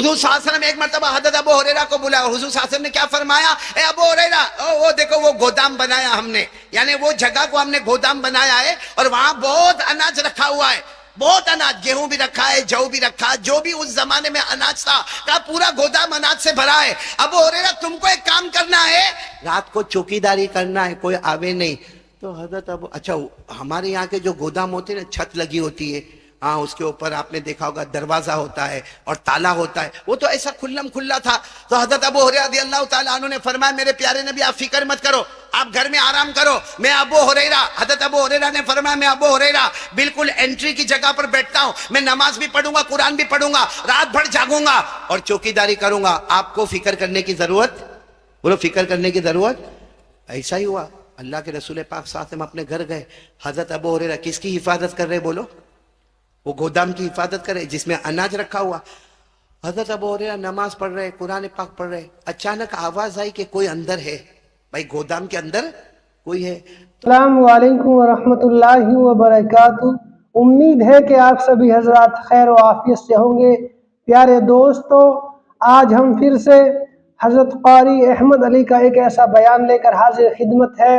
حضور صلی اللہ علیہ وسلم ایک مرتبہ حضرت ابو ہریرہ کو بلایا، حضور صلی اللہ علیہ وسلم نے کیا فرمایا؟ اے ابو ہریرہ، وہ دیکھو وہ گودام بنایا ہم نے، یعنی وہ جگہ کو ہم نے گودام بنایا ہے اور وہاں بہت اناج رکھا ہوا ہے، بہت اناج، گیہوں بھی رکھا ہے، جو بھی رکھا ہے، جو بھی اس زمانے میں اناج تھا، کہا پورا گودام اناج سے بھرا ہے۔ ابو ہریرہ تم کو ایک کام کرنا ہے، رات کو چوکیداری کرنا ہے، کوئی آوے نہیں۔ تو حضرت ابو، اچھا ہمارے یہاں کے جو گودام ہوتے ہیں نا، چھت لگی ہوتی ہے، ہاں اس کے اوپر آپ نے دیکھا ہوگا دروازہ ہوتا ہے اور تالا ہوتا ہے، وہ تو ایسا کھلم کھلا تھا۔ تو حضرت ابو ہریرہ رضی اللہ تعالیٰ عنہ نے فرمایا میرے پیارے نبی آپ فکر مت کرو، آپ گھر میں آرام کرو، میں ابو ہریرہ، حضرت ابو ہریرہ نے فرمایا میں ابو ہریرہ بالکل انٹری کی جگہ پر بیٹھتا ہوں، میں نماز بھی پڑھوں گا، قرآن بھی پڑھوں گا، رات بھر جاگوں گا اور چوکیداری کروں گا، آپ کو فکر کرنے کی ضرورت، بولو فکر کرنے کی ضرورت۔ ایسا ہی ہوا، اللہ کے رسول پاک صلی اللہ علیہ وسلم اپنے گھر گئے، حضرت ابو ہریرہ کس کی حفاظت کر رہے بولو؟ وہ گودام کی حفاظت کرے جس میں اناج رکھا ہوا۔ حضرت ابو ہریرہ نماز پڑھ رہے، قرآن پاک پڑھ رہے، اچانک آواز آئی کہ کوئی اندر ہے، بھائی گودام کے اندر کوئی ہے۔ السلام علیکم ورحمۃ اللہ وبرکاتہ۔ امید ہے کہ آپ سبھی حضرات خیر و عافیت سے ہوں گے۔ پیارے دوستو، آج ہم پھر سے حضرت قاری احمد علی کا ایک ایسا بیان لے کر حاضر خدمت ہے۔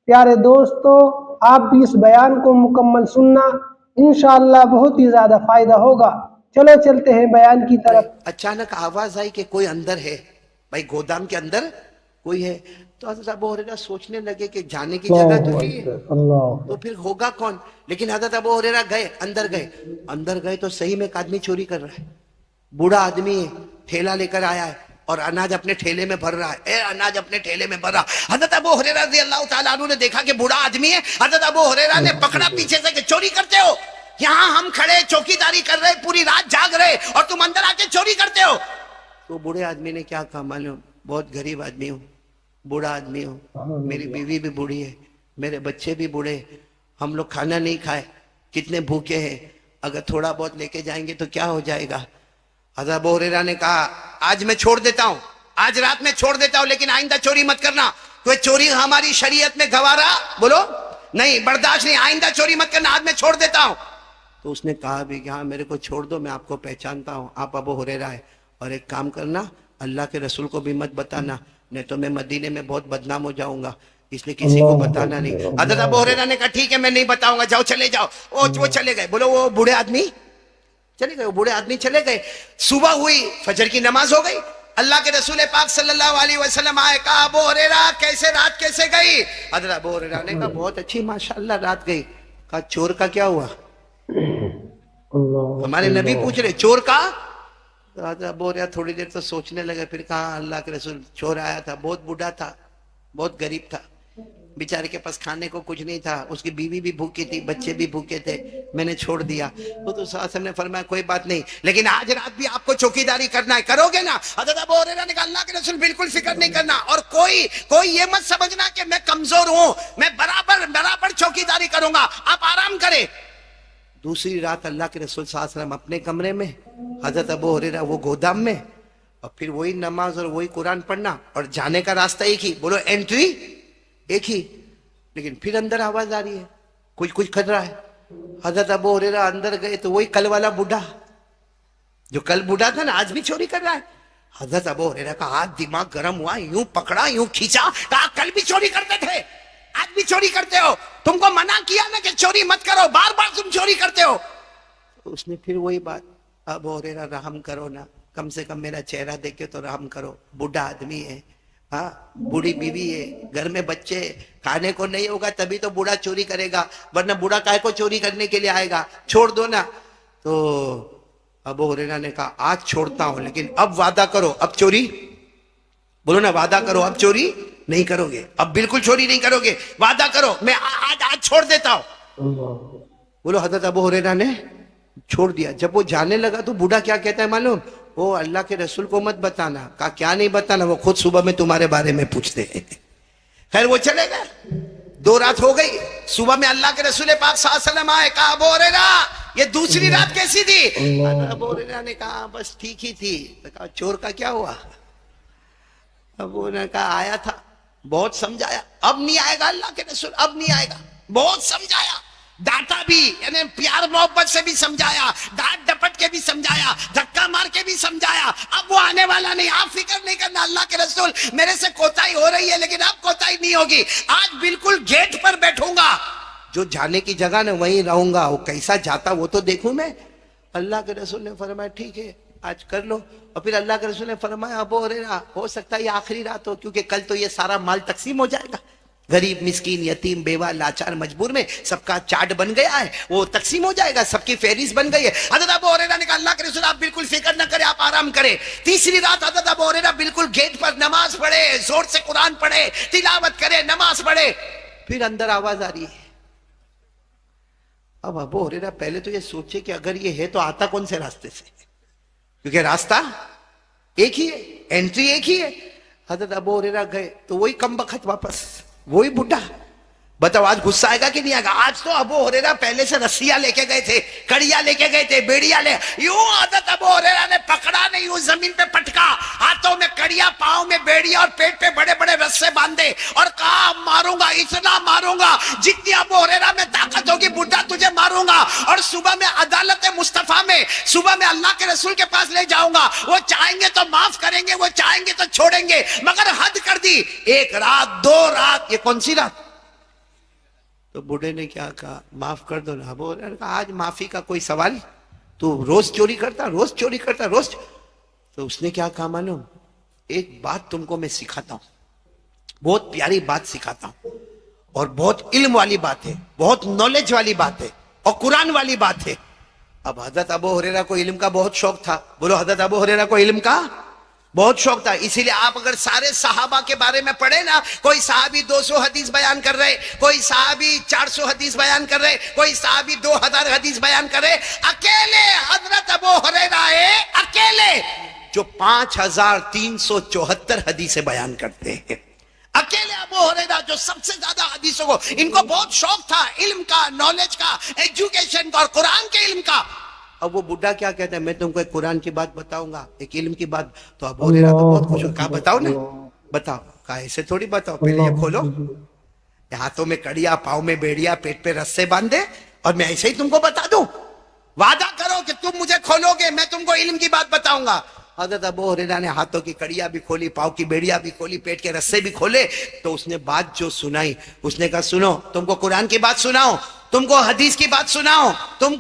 پیارے دوستو، آپ بھی اس بیان کو مکمل سننا، انشاءاللہ بہت ہی زیادہ فائدہ ہوگا۔ چلو چلتے ہیں بیان کی طرف۔ اچانک آواز آئی کہ کوئی اندر ہے، بھائی گودام کے اندر کوئی ہے۔ تو حضرت ابو ہریرہ سوچنے لگے کہ جانے کی جگہ تو نہیں ہے، تو پھر ہوگا کون؟ لیکن حضرت ابو ہریرہ گئے، اندر گئے تو صحیح میں ایک آدمی چوری کر رہا ہے، بوڑھا آدمی ہے، ٹھیلا لے کر آیا ہے اور اناج اپنے ٹھیلے میں بھر رہا ہے، اناج اپنے ٹھیلے میں بھر رہا۔ حضرت ابو ہریرہ رضی اللہ تعالیٰ عنہ نے دیکھا کہ بوڑھا آدمی ہے، حضرت ابو ہریرہ نے پکڑا پیچھے سے کہ چوری کرتے ہو، یہاں ہم کھڑے چوکیداری کر رہے، پوری رات جاگ رہے اور تم اندر آ کے چوری کرتے ہو۔ تو بوڑھے آدمی نے کیا کہا معلوم؟ بہت غریب آدمی ہوں، بوڑھا آدمی ہوں، میری بیوی بھی بوڑھی ہے، میرے بچے بھی بوڑھے، ہم لوگ کھانا نہیں کھائے، کتنے بھوکے ہیں، اگر تھوڑا بہت لے کے جائیں گے تو کیا ہو جائے گا؟ حضرت ابو ہریرہ نے کہا آج میں چھوڑ دیتا ہوں، آج رات میں چھوڑ دیتا ہوں، لیکن آئندہ چوری مت کرنا، کوئی چوری ہماری شریعت میں گوارا بولو نہیں، برداشت نہیں، آئندہ چوری مت کرنا، آج میں چھوڑ دیتا ہوں۔ تو اس نے کہا بھی کہ ہاں میرے کو چھوڑ دو، میں آپ کو پہچانتا ہوں، آپ ابو ہریرہ ہے، اور ایک کام کرنا اللہ کے رسول کو بھی مت بتانا، نہیں تو میں مدینے میں بہت بدنام ہو جاؤں گا، اس لیے کسی کو بتانا نہیں۔ حضرت ابو ہریرہ نے کہا ٹھیک ہے میں نہیں بتاؤں گا، جاؤ چلے جاؤ۔ وہ چلے گئے، بولو وہ بوڑھے آدمی چلے گئے، وہ بوڑھے آدمی چلے گئے۔ صبح ہوئی، فجر کی نماز ہو گئی، اللہ کے رسول پاک صلی اللہ علیہ وسلم آئے، کہا ابو ہریرہ کیسے رات کیسے گئی؟ حضرت ابو ہریرہ نے کہا بہت اچھی ماشاءاللہ رات گئی۔ کہا چور کا کیا ہوا؟ ہمارے نبی پوچھ رہے چور کا؟ حضرت ابو ہریرہ تھوڑی دیر تو سوچنے لگے، پھر کہا اللہ کے رسول چور آیا تھا، بہت بوڑھا تھا، بہت غریب تھا، بیچارے کے پاس کھانے کو کچھ نہیں تھا، اس کی بیوی بھی بھوکی تھی، بچے بھی بھوکے تھے، میں نے چھوڑ دیا۔ تو صلی اللہ علیہ وسلم نے فرمایا کوئی بات نہیں، لیکن آج رات بھی آپ کو چوکیداری کرنا ہے، کرو گے نا؟ حضرت ابو ہریرہ نے کہا اللہ کے رسول بالکل فکر نہیں کرنا، اور کوئی یہ مت سمجھنا کہ میں کمزور ہوں، میں برابر چوکیداری کروں گا، آپ آرام کریں۔ دوسری رات اللہ کے رسول صلی اللہ علیہ وسلم اپنے کمرے میں، حضرت ابو ہریرہ وہ گودام میں، اور پھر وہی نماز اور وہی قرآن پڑھنا، اور جانے کا راستہ ایک ہی، بولو انٹری ایک ہی، لیکن پھر اندر آواز آ رہی ہے، کچھ کر رہا ہے۔ حضرت ابو ہریرہ اندر گئے تو وہی کل والا بوڑھا، جو کل بوڑھا تھا نا، آج بھی چوری کر رہا ہے۔ حضرت ابو ہریرہ کا ہاتھ دماغ گرم ہوا، یوں پکڑا یوں کھینچا، کہا کل بھی چوری کرتے تھے، آج بھی چوری کرتے ہو، تم کو منع کیا نا کہ چوری مت کرو، بار بار تم چوری کرتے ہو۔ تو اس نے پھر وہی بات، ابو ہریرہ رحم کرو نا، کم سے کم میرا چہرہ دیکھ کے تو رحم کرو، بوڑھا آدمی ہے، ہاں بوڑھی بیوی ہے، گھر میں بچے، کھانے کو نہیں ہوگا تبھی تو بوڑھا چوری کرے گا، ورنہ بوڑھا کائے کو چوری کرنے کے لیے آئے گا، چھوڑ دو نا۔ تو ابو ہریرہ نے کہا آج چھوڑتا ہوں، لیکن اب وعدہ کرو اب چوری، بولو نا وعدہ کرو اب چوری نہیں کرو گے، اب بالکل چوری نہیں کرو گے، وعدہ کرو میں آج چھوڑ دیتا ہوں۔ بولو حضرت ابو ہریرہ نے چھوڑ دیا۔ جب وہ جانے لگا تو بوڑھا کیا کہتا ہے معلوم؟ وہ اللہ کے رسول کو مت بتانا۔ کہا کیا نہیں بتانا؟ وہ خود صبح میں تمہارے بارے میں پوچھتے ہیں۔ خیر وہ چلے گئے، 2 رات ہو گئی، صبح میں اللہ کے رسول پاک صلی اللہ علیہ وسلم آئے، کہا ابو ہریرہ یہ دوسری رات کیسی تھی؟ ابو ہریرہ نے کہا بس ٹھیک ہی تھی۔ کہا چور کا کیا ہوا؟ ابو نے کہا آیا تھا، بہت سمجھایا، اب نہیں آئے گا اللہ کے رسول، اب نہیں آئے گا، بہت سمجھایا، ڈانٹا بھی، یعنی پیار محبت سے بھی سمجھایا، ڈانٹ ڈپٹ کے بھی سمجھایا، دھکا مار کے بھی سمجھایا. اب وہ آنے والا نہیں. آپ فکر نہیں کرنا اللہ کے رسول میرے سے کوتاہی ہو رہی ہے لیکن اب کوتاہی نہیں ہوگی. آج بالکل گیٹ پر بیٹھوں گا، جو جانے کی جگہ نا وہیں رہوں گا. وہ کیسا جاتا وہ تو دیکھوں میں. اللہ کے رسول نے فرمایا ٹھیک ہے آج کر لو. اور پھر اللہ کے رسول نے فرمایا ابو ہریرہ ہو سکتا ہے یہ آخری رات ہو، کیونکہ کل تو یہ سارا مال تقسیم ہو جائے گا. غریب مسکین یتیم بیوہ لاچار مجبور میں سب کا چارٹ بن گیا ہے، وہ تقسیم ہو جائے گا، سب کی فہرست بن گئی ہے. حضرت ابو ہریرہ نے کہا اللہ کے رسول آپ بالکل فکر نہ کریں، آپ آرام کریں. تیسری رات حضرت ابو ہریرہ بالکل گیٹ پر نماز پڑھے، زور سے قرآن پڑھے، تلاوت کرے، نماز پڑھے. پھر اندر آواز آ رہی ہے. اب ابو ہریرہ پہلے تو یہ سوچے کہ اگر یہ ہے تو آتا کون سے راستے سے، کیونکہ راستہ ایک ہی ہے، انٹری ایک ہی ہے. حضرت ابو ہریرہ گئے تو وہی کم بخت واپس، وہی بڈھا. بتاؤ آج غصہ آئے گا کہ نہیں آئے گا؟ آج تو ابو ہریرہ پہلے سے رسیاں لے کے گئے تھے، کڑیاں لے کے گئے تھے، بیڑیاں لے. یوں حضرت ابو ہریرہ نے پکڑا نہیں، یوں زمین پہ پٹکا، ہاتھوں میں کڑیاں، پاؤں میں بیڑیاں اور پیٹ پہ بڑے بڑے رسے باندھے اور کہا ماروں گا، اتنا ماروں گا جتنی ابو ہریرہ میں طاقت ہوگی بڈھا تجھے ماروں گا. اور صبح میں عدالت مصطفیٰ میں، صبح میں اللہ کے رسول کے پاس لے جاؤں گا. وہ چاہیں گے تو معاف کریں گے، وہ چاہیں گے تو چھوڑیں گے، مگر حد کر دی. ایک رات، دو رات، یہ کون سی رات؟ تو بوڑھے نے کیا کہا معاف کر دو نا. ابو ہریرہ نے کہا آج معافی کا کوئی سوال؟ تو روز چوری کرتا، روز چوری کرتا، روز. تو اس نے کیا کہا معلوم؟ ایک بات تم کو میں سکھاتا ہوں، بہت پیاری بات سکھاتا ہوں، اور بہت علم والی بات ہے، بہت نالج والی بات ہے، اور قرآن والی بات ہے. اب حضرت ابو ہریرہ کو علم کا بہت شوق تھا. بولو حضرت ابو ہریرہ کو علم کا بہت شوق تھا. اسی لیے آپ اگر سارے صحابہ کے بارے میں پڑھیں نا، کوئی صحابی 200 حدیث بیان کر رہے، کوئی صحابی 400 حدیث بیان کر رہے، کوئی صحابی 2000 حدیث بیان کر رہے، اکیلے حضرت ابو ہریرہ ہے اکیلے جو 5374 حدیثیں بیان کرتے ہیں. اکیلے ابو ہریرہ جو سب سے زیادہ حدیثوں کو، ان کو بہت شوق تھا علم کا، نالج کا، ایجوکیشن کا اور قرآن کے علم کا. اب وہ بڈھا کیا کہتا ہے میں تم کو ایک قرآن کی بات بتاؤں گا، ایک علم کی بات. تو ابو ہریرہ تو بہت خوش ہو، کہا بتاؤ نا، بتاؤ. کہا ایسے تھوڑی بتاؤ، پہلے یہ کھولو، ہاتھوں میں کڑیا، پاؤں میں بیڑیا، پیٹ پہ رسے باندھے، اور میں ایسے ہی تم کو بتا دوں. وعدہ کرو کہ تم مجھے کھولو گے، میں تم کو علم کی بات بتاؤں گا. حضرت ابو ہریرہ نے ہاتھوں کی کڑیاں بھی کھولی، پاؤں کی بیڑیاں بھی کھولی، پیٹ کے رسے بھی کھولے. تو اس نے بات جو سنائی، اس نے کہا سنو تم کو قرآن کی بات سناؤ، تم کو حدیث کی بات سناؤ، تم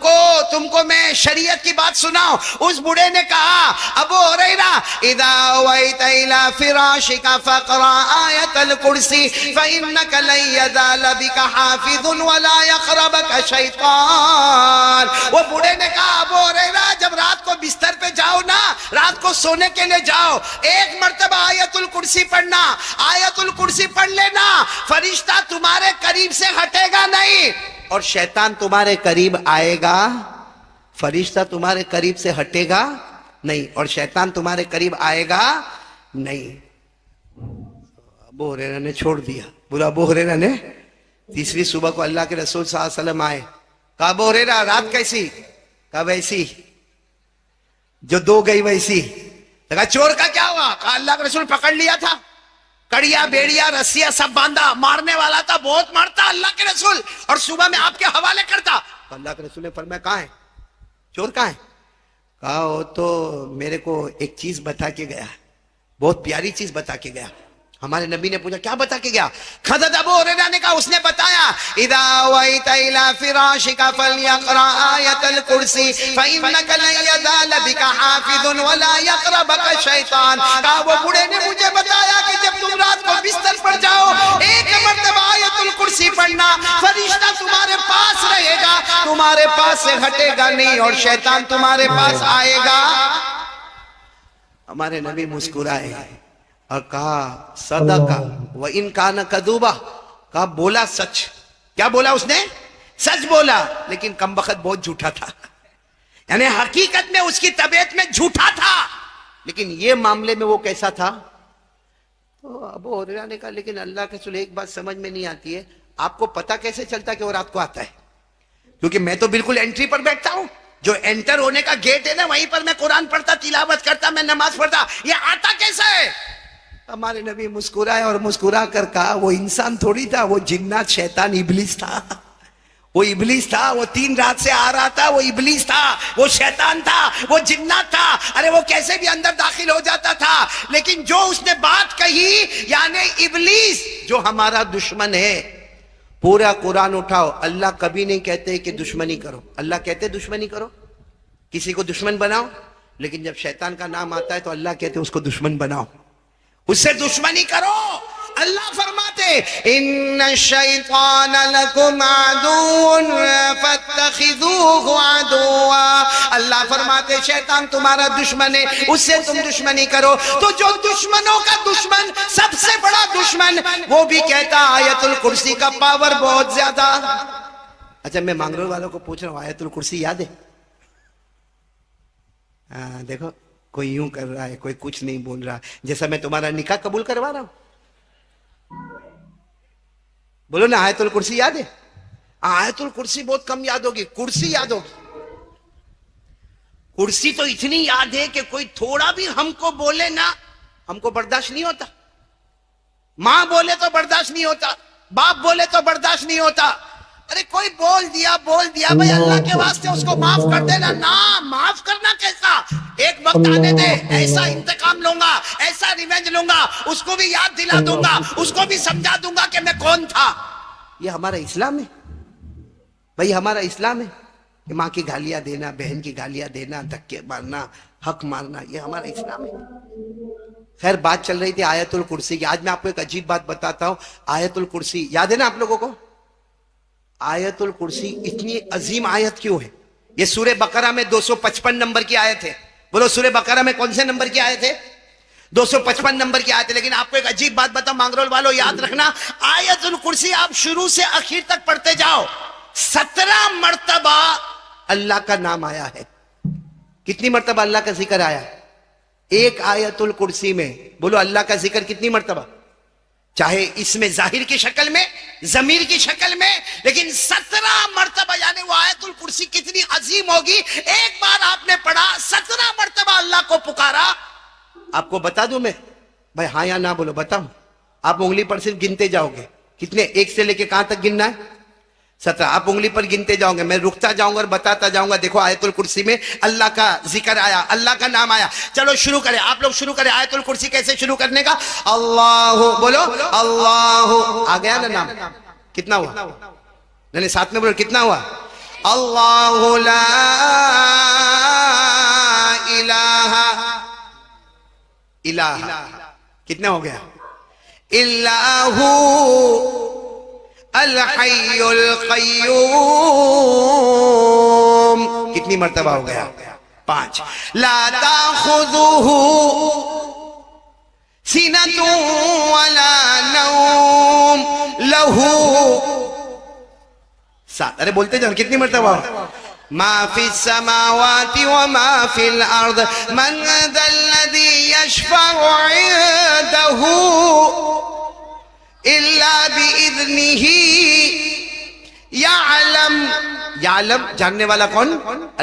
کو میں شریعت کی بات سناؤ. اس بوڑھے نے کہا ابو ہریرہ اذا اویت الى فراشک فقرا آیت الکرسی فانک لن یزال بک حافظ ولا یقربک شیطان. وہ بوڑھے نے کہا ابو ہریرہ جب رات کو بستر پہ جاؤ نا، رات کو سونے کے لیے جاؤ، ایک مرتبہ آیت الکرسی پڑھنا. آیت الکرسی پڑھ لینا، فرشتہ تمہارے قریب سے ہٹے گا نہیں اور شیطان تمہارے قریب آئے گا. فرشتہ تمہارے قریب سے ہٹے گا نہیں اور شیطان تمہارے قریب آئے گا نہیں. ابو ہریرہ نے چھوڑ دیا. بولا ابو ہریرہ نے. تیسری صبح کو اللہ کے رسول صلی اللہ علیہ وسلم آئے. کہا ابو ہریرہ رات کیسی؟ کہا ویسی جو دو گئی ویسی. کہا چور کا کیا ہوا؟ کہا اللہ کے رسول پکڑ لیا تھا، کڑیا بیڑیا رسیاں سب باندھا، مارنے والا تھا، بہت مارتا اللہ کے رسول، اور صبح میں آپ کے حوالے کرتا. تو اللہ کے رسول نے فرمایا کہاں ہے چور؟ کہاں ہے؟ کہا وہ تو میرے کو ایک چیز بتا کے گیا، بہت پیاری چیز بتا کے گیا. ہمارے نبی نے پوچھا کیا بتا کے گیا؟ حضرت ابو ہریرہ نے کہا اس نے بتایا اذا اویت الى فراشک فلیقرأ آیت الکرسی فانک لن یزال بک حافظ ولا یقربک شیطان. کہا وہ بوڑھے نے مجھے بتایا کہ جب تم رات کو بستر پر جاؤ ایک مرتبہ آیت الکرسی پڑھنا، فرشتہ تمہارے پاس رہے گا، تمہارے پاس سے ہٹے گا نہیں اور شیطان تمہارے پاس آئے گا. ہمارے نبی مسکرائے اور کہا صدقہ وَإِن كَانَ كَذُوبًا. کہا بولا سچ. کیا بولا اس نے؟ سچ بولا، لیکن کم بخت بہت جھوٹا تھا. یعنی حقیقت میں اس کی طبیعت میں جھوٹا تھا، لیکن یہ معاملے میں وہ کیسا تھا؟ تو ابو ہریرہ نے کہا لیکن اللہ کے رسول ایک بات سمجھ میں نہیں آتی ہے، آپ کو پتا کیسے چلتا کہ وہ رات کو آتا ہے؟ کیونکہ میں تو بالکل انٹری پر بیٹھتا ہوں، جو انٹر ہونے کا گیٹ ہے نا وہیں پر میں قرآن پڑھتا، تلاوت کرتا، میں نماز پڑھتا، یہ آتا کیسا ہے؟ ہمارے نبی مسکرائے اور مسکرا کر کہا وہ انسان تھوڑی تھا، وہ جنات شیطان ابلیس تھا. وہ ابلیس تھا، وہ 3 رات سے آ رہا تھا، وہ ابلیس تھا، وہ شیطان تھا، وہ جنات تھا، ارے وہ کیسے بھی اندر داخل ہو جاتا تھا، لیکن جو اس نے بات کہی، یعنی ابلیس جو ہمارا دشمن ہے، پورا قرآن اٹھاؤ، اللہ کبھی نہیں کہتے کہ دشمنی کرو، اللہ کہتے دشمنی کرو، کسی کو دشمن بناؤ، لیکن جب شیطان کا نام آتا ہے تو اللہ کہتے اس کو دشمن بناؤ، اس سے دشمنی کرو۔ اللہ فرماتے ان الشیطان لکم عدو فاتخذوه عدوا، اللہ فرماتے شیطان تمہارا دشمن ہے، اس سے تم دشمنی کرو۔ تو جو دشمنوں کا دشمن، سب سے بڑا دشمن، وہ بھی کہتا آیت الکرسی کا پاور بہت زیادہ۔ اچھا میں مانگرول والوں کو پوچھ رہا ہوں، آیت الکرسی یاد ہے؟ دیکھو کوئی یوں کر رہا ہے، کوئی کچھ نہیں بول رہا، جیسا میں تمہارا نکاح قبول کروا رہا ہوں۔ بولو نا آیت الکرسی یاد ہے؟ آیت الکرسی بہت کم یاد ہوگی، کرسی یاد ہوگی۔ کرسی تو اتنی یاد ہے کہ کوئی تھوڑا بھی ہم کو بولے نا، ہم کو برداشت نہیں ہوتا، ماں بولے تو برداشت نہیں ہوتا، باپ بولے تو برداشت نہیں ہوتا، ارے کوئی بول دیا بھائی اللہ کے واسطے اس کو معاف کر دینا، نا معاف کرنا کیسا، ایک وقت آنے دے، ایسا انتقام لوں گا، ایسا ریونج لوں گا، اس کو بھی یاد دلا دوں گا، اس کو بھی سمجھا دوں گا کہ میں کون تھا۔ یہ ہمارا اسلام ہے بھائی، ہمارا اسلام ہے کہ ماں کی گالیاں دینا، بہن کی گالیاں دینا، دھکے مارنا، حق مارنا، یہ ہمارا اسلام ہے۔ خیر بات چل رہی تھی آیت الکرسی کی، آج میں آپ کو ایک عجیب بات بتاتا ہوں۔ آیت الکرسی یاد ہے نا آپ لوگوں کو؟ آیت الکرسی اتنی عظیم آیت کیوں ہے؟ یہ سورہ بقرہ میں 255 نمبر کی آیت ہے۔ بولو سورہ بقرہ میں کون سے نمبر کی آیت ہے؟ 255 نمبر کی آیت ہے۔ لیکن آپ کو ایک عجیب بات بتاؤں مانگرول والوں، یاد رکھنا، آیت الکرسی آپ شروع سے آخر تک پڑھتے جاؤ، 17 مرتبہ اللہ کا نام آیا ہے۔ کتنی مرتبہ اللہ کا ذکر آیا ہے ایک آیت الکرسی میں؟ بولو اللہ کا ذکر کتنی مرتبہ؟ چاہے اس میں ظاہر کی شکل میں، ضمیر کی شکل میں، لیکن 17 مرتبہ، یعنی وہ آیت الکرسی کتنی عظیم ہوگی۔ ایک بار آپ نے پڑھا، 17 مرتبہ اللہ کو پکارا۔ آپ کو بتا دوں میں، بھائی ہاں یا نہ بولو، بتاؤں؟ آپ انگلی پر صرف گنتے جاؤ گے، کتنے؟ 1 سے لے کے کہاں تک گننا ہے؟ 17۔ آپ انگلی پر گنتے جاؤں گے، میں رکتا جاؤں گا اور بتاتا جاؤں گا۔ دیکھو آیت الکرسی میں اللہ کا ذکر آیا، اللہ کا نام آیا۔ چلو شروع کریں، آپ لوگ شروع کریں۔ آیت الکرسی کیسے شروع کرنے کا؟ اللہ، بولو اللہ، آ گیا نا نام؟ کتنا ہوا؟ نہیں ساتھ میں بولو، کتنا ہوا؟ اللہ لا الہ الہ، کتنا ہو گیا؟ اللہ الحی القیوم، کتنی مرتبہ ہو گیا؟ 5۔ لا تاخذہ سنۃ ولا نوم لہ 7۔ ارے بولتے جاؤ، کتنی مرتبہ ہو؟ ما فی السماوات وما فی الارض من ذا الذی یشفع عنده الا باذنہ یعلم، جاننے والا کون؟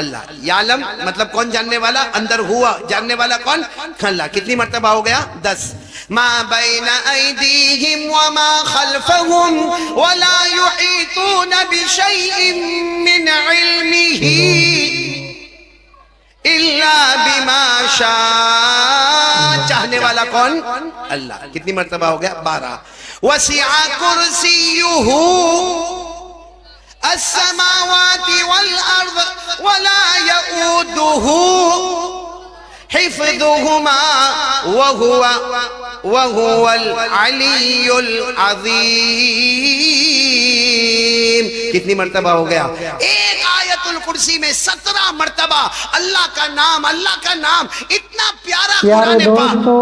اللہ۔ یعلم مطلب کون جاننے والا؟ اندر ہوا جاننے والا کون؟ اللہ۔ کتنی مرتبہ ہو گیا؟ 10۔ ما بین ایدیہم وما خلفہم ولا یحیطون بشیء من علمہ الا بما شاء، چاہنے والا کون؟ اللہ۔ کتنی مرتبہ ہو گیا؟ 12۔ وسع کرسیہ السماوات والارض ولا يؤوده حفظهما وهو العلی العظیم۔ کتنی مرتبہ ہو گیا؟ ایک آیت الکرسی میں 17 مرتبہ اللہ کا نام، اللہ کا نام، اتنا پیارا قرآن پاک۔ دوستو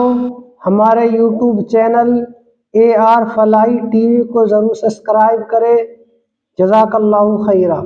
ہمارے یوٹیوب چینل AR فلاحی TV کو ضرور سبسکرائب کریں۔ جزاک اللہ خیرہ۔